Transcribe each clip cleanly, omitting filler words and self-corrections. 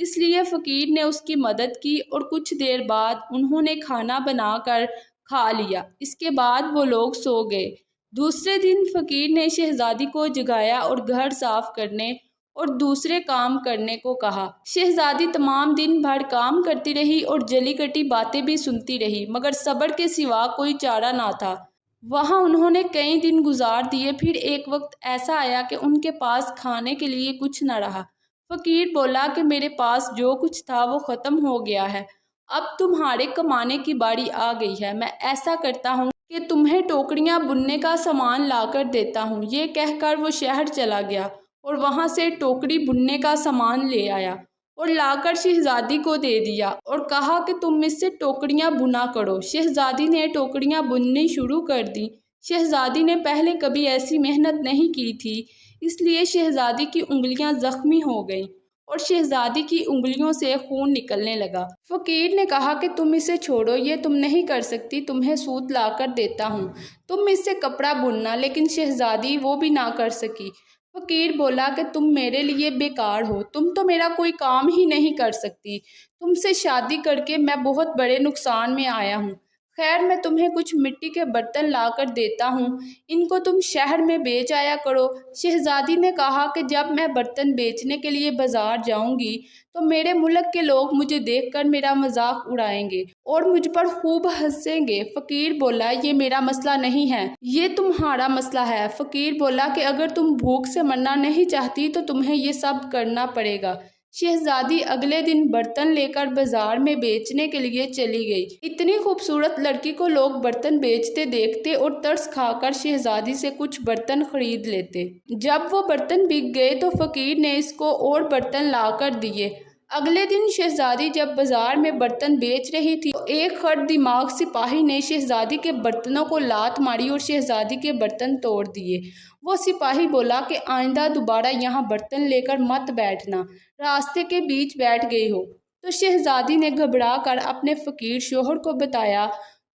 اس لیے فقیر نے اس کی مدد کی اور کچھ دیر بعد انہوں نے کھانا بنا کر کھا لیا۔ اس کے بعد وہ لوگ سو گئے۔ دوسرے دن فقیر نے شہزادی کو جگایا اور گھر صاف کرنے اور دوسرے کام کرنے کو کہا۔ شہزادی تمام دن بھر کام کرتی رہی اور جلی کٹی باتیں بھی سنتی رہی، مگر صبر کے سوا کوئی چارہ نہ تھا۔ وہاں انہوں نے کئی دن گزار دیے۔ پھر ایک وقت ایسا آیا کہ ان کے پاس کھانے کے لیے کچھ نہ رہا۔ فقیر بولا کہ میرے پاس جو کچھ تھا وہ ختم ہو گیا ہے، اب تمہارے کمانے کی باری آ گئی ہے۔ میں ایسا کرتا ہوں کہ تمہیں ٹوکریاں بننے کا سامان لا کر دیتا ہوں۔ یہ کہہ کر وہ شہر چلا گیا اور وہاں سے ٹوکری بننے کا سامان لے آیا اور لا کر شہزادی کو دے دیا اور کہا کہ تم اس سے ٹوکریاں بنا کرو۔ شہزادی نے ٹوکریاں بننی شروع کر دیں۔ شہزادی نے پہلے کبھی ایسی محنت نہیں کی تھی، اس لیے شہزادی کی انگلیاں زخمی ہو گئیں اور شہزادی کی انگلیوں سے خون نکلنے لگا۔ فقیر نے کہا کہ تم اسے چھوڑو، یہ تم نہیں کر سکتی، تمہیں سوت لا کر دیتا ہوں، تم اس سے کپڑا بننا۔ لیکن شہزادی وہ بھی نہ کر سکی۔ فقیر بولا کہ تم میرے لیے بیکار ہو، تم تو میرا کوئی کام ہی نہیں کر سکتی، تم سے شادی کر کے میں بہت بڑے نقصان میں آیا ہوں۔ خیر، میں تمہیں کچھ مٹی کے برتن لا کر دیتا ہوں، ان کو تم شہر میں بیچ آیا کرو۔ شہزادی نے کہا کہ جب میں برتن بیچنے کے لیے بازار جاؤں گی تو میرے ملک کے لوگ مجھے دیکھ کر میرا مذاق اڑائیں گے اور مجھ پر خوب ہنسیں گے۔ فقیر بولا یہ میرا مسئلہ نہیں ہے، یہ تمہارا مسئلہ ہے۔ فقیر بولا کہ اگر تم بھوک سے مرنا نہیں چاہتی تو تمہیں یہ سب کرنا پڑے گا۔ شہزادی اگلے دن برتن لے کر بازار میں بیچنے کے لیے چلی گئی۔ اتنی خوبصورت لڑکی کو لوگ برتن بیچتے دیکھتے اور ترس کھا کر شہزادی سے کچھ برتن خرید لیتے۔ جب وہ برتن بک گئے تو فقیر نے اس کو اور برتن لا کر دیے۔ اگلے دن شہزادی جب بازار میں برتن بیچ رہی تھی تو ایک خر دماغ سپاہی نے شہزادی کے برتنوں کو لات ماری اور شہزادی کے برتن توڑ دیے۔ وہ سپاہی بولا کہ آئندہ دوبارہ یہاں برتن لے کر مت بیٹھنا، راستے کے بیچ بیٹھ گئی ہو۔ تو شہزادی نے گھبرا کر اپنے فقیر شوہر کو بتایا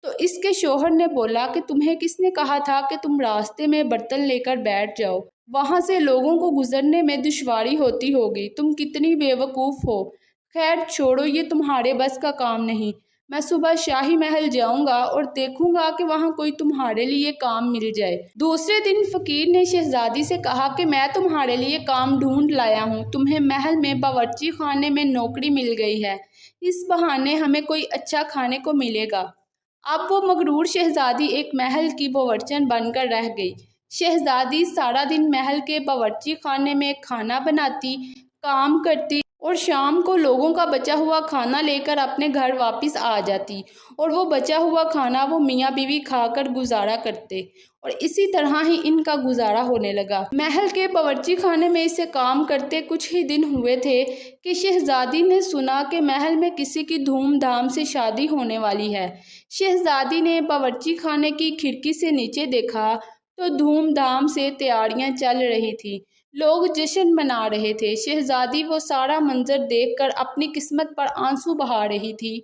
تو اس کے شوہر نے بولا کہ تمہیں کس نے کہا تھا کہ تم راستے میں برتن لے کر بیٹھ جاؤ، وہاں سے لوگوں کو گزرنے میں دشواری ہوتی ہوگی، تم کتنی بے وقوف ہو۔ خیر چھوڑو، یہ تمہارے بس کا کام نہیں، میں صبح شاہی محل جاؤں گا اور دیکھوں گا کہ وہاں کوئی تمہارے لیے کام مل جائے۔ دوسرے دن فقیر نے شہزادی سے کہا کہ میں تمہارے لیے کام ڈھونڈ لایا ہوں، تمہیں محل میں باورچی خانے میں نوکری مل گئی ہے، اس بہانے ہمیں کوئی اچھا کھانے کو ملے گا۔ اب وہ مغرور شہزادی ایک محل کی باورچن بن کر رہ گئی۔ شہزادی سارا دن محل کے باورچی خانے میں کھانا بناتی، کام کرتی اور شام کو لوگوں کا بچا ہوا کھانا لے کر اپنے گھر واپس آ جاتی اور وہ بچا ہوا کھانا وہ میاں بیوی کھا کر گزارا کرتے اور اسی طرح ہی ان کا گزارا ہونے لگا۔ محل کے باورچی خانے میں اسے کام کرتے کچھ ہی دن ہوئے تھے کہ شہزادی نے سنا کہ محل میں کسی کی دھوم دھام سے شادی ہونے والی ہے۔ شہزادی نے باورچی خانے کی کھڑکی سے نیچے دیکھا تو دھوم دھام سے تیاریاں چل رہی تھیں، لوگ جشن منا رہے تھے۔ شہزادی وہ سارا منظر دیکھ کر اپنی قسمت پر آنسو بہا رہی تھی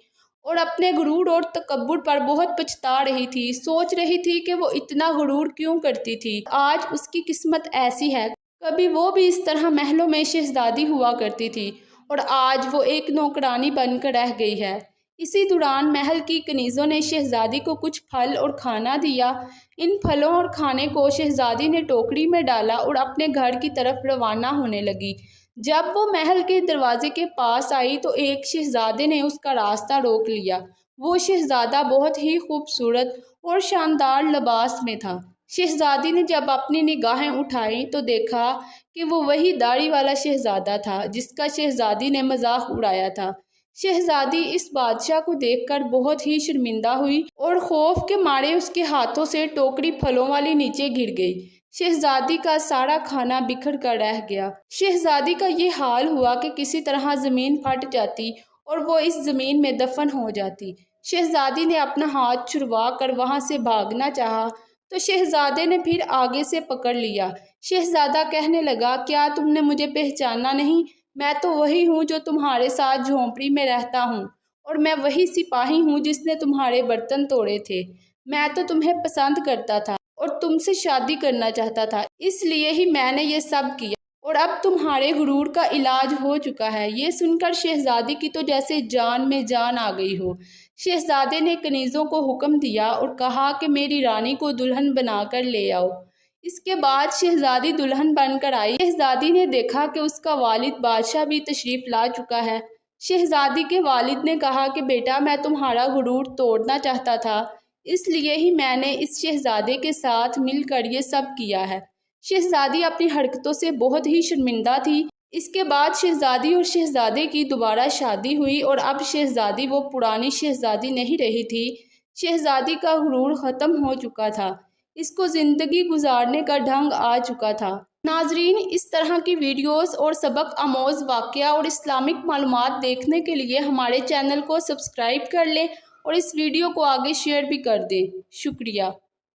اور اپنے غرور اور تکبر پر بہت پچھتا رہی تھی۔ سوچ رہی تھی کہ وہ اتنا غرور کیوں کرتی تھی، آج اس کی قسمت ایسی ہے، کبھی وہ بھی اس طرح محلوں میں شہزادی ہوا کرتی تھی اور آج وہ ایک نوکرانی بن کر رہ گئی ہے۔ اسی دوران محل کی کنیزوں نے شہزادی کو کچھ پھل اور کھانا دیا۔ ان پھلوں اور کھانے کو شہزادی نے ٹوکری میں ڈالا اور اپنے گھر کی طرف روانہ ہونے لگی۔ جب وہ محل کے دروازے کے پاس آئی تو ایک شہزادے نے اس کا راستہ روک لیا۔ وہ شہزادہ بہت ہی خوبصورت اور شاندار لباس میں تھا۔ شہزادی نے جب اپنی نگاہیں اٹھائیں تو دیکھا کہ وہ وہی داڑھی والا شہزادہ تھا جس کا شہزادی نے مذاق اڑایا تھا۔ شہزادی اس بادشاہ کو دیکھ کر بہت ہی شرمندہ ہوئی اور خوف کے مارے اس کے ہاتھوں سے ٹوکری پھلوں والی نیچے گر گئی۔ شہزادی کا سارا کھانا بکھر کر رہ گیا۔ شہزادی کا یہ حال ہوا کہ کسی طرح زمین پھٹ جاتی اور وہ اس زمین میں دفن ہو جاتی۔ شہزادی نے اپنا ہاتھ چھڑوا کر وہاں سے بھاگنا چاہا تو شہزادے نے پھر آگے سے پکڑ لیا۔ شہزادہ کہنے لگا، کیا تم نے مجھے پہچانا نہیں؟ میں تو وہی ہوں جو تمہارے ساتھ جھونپڑی میں رہتا ہوں اور میں وہی سپاہی ہوں جس نے تمہارے برتن توڑے تھے۔ میں تو تمہیں پسند کرتا تھا اور تم سے شادی کرنا چاہتا تھا، اس لیے ہی میں نے یہ سب کیا اور اب تمہارے غرور کا علاج ہو چکا ہے۔ یہ سن کر شہزادی کی تو جیسے جان میں جان آ گئی ہو۔ شہزادے نے کنیزوں کو حکم دیا اور کہا کہ میری رانی کو دلہن بنا کر لے آؤ۔ اس کے بعد شہزادی دلہن بن کر آئی۔ شہزادی نے دیکھا کہ اس کا والد بادشاہ بھی تشریف لا چکا ہے۔ شہزادی کے والد نے کہا کہ بیٹا، میں تمہارا غرور توڑنا چاہتا تھا، اس لیے ہی میں نے اس شہزادے کے ساتھ مل کر یہ سب کیا ہے۔ شہزادی اپنی حرکتوں سے بہت ہی شرمندہ تھی۔ اس کے بعد شہزادی اور شہزادے کی دوبارہ شادی ہوئی اور اب شہزادی وہ پرانی شہزادی نہیں رہی تھی۔ شہزادی کا غرور ختم ہو چکا تھا۔ اس کو زندگی گزارنے کا ڈھنگ آ چکا تھا۔ ناظرین، اس طرح کی ویڈیوز اور سبق آموز واقعہ اور اسلامک معلومات دیکھنے کے لیے ہمارے چینل کو سبسکرائب کر لیں اور اس ویڈیو کو آگے شیئر بھی کر دیں۔ شکریہ۔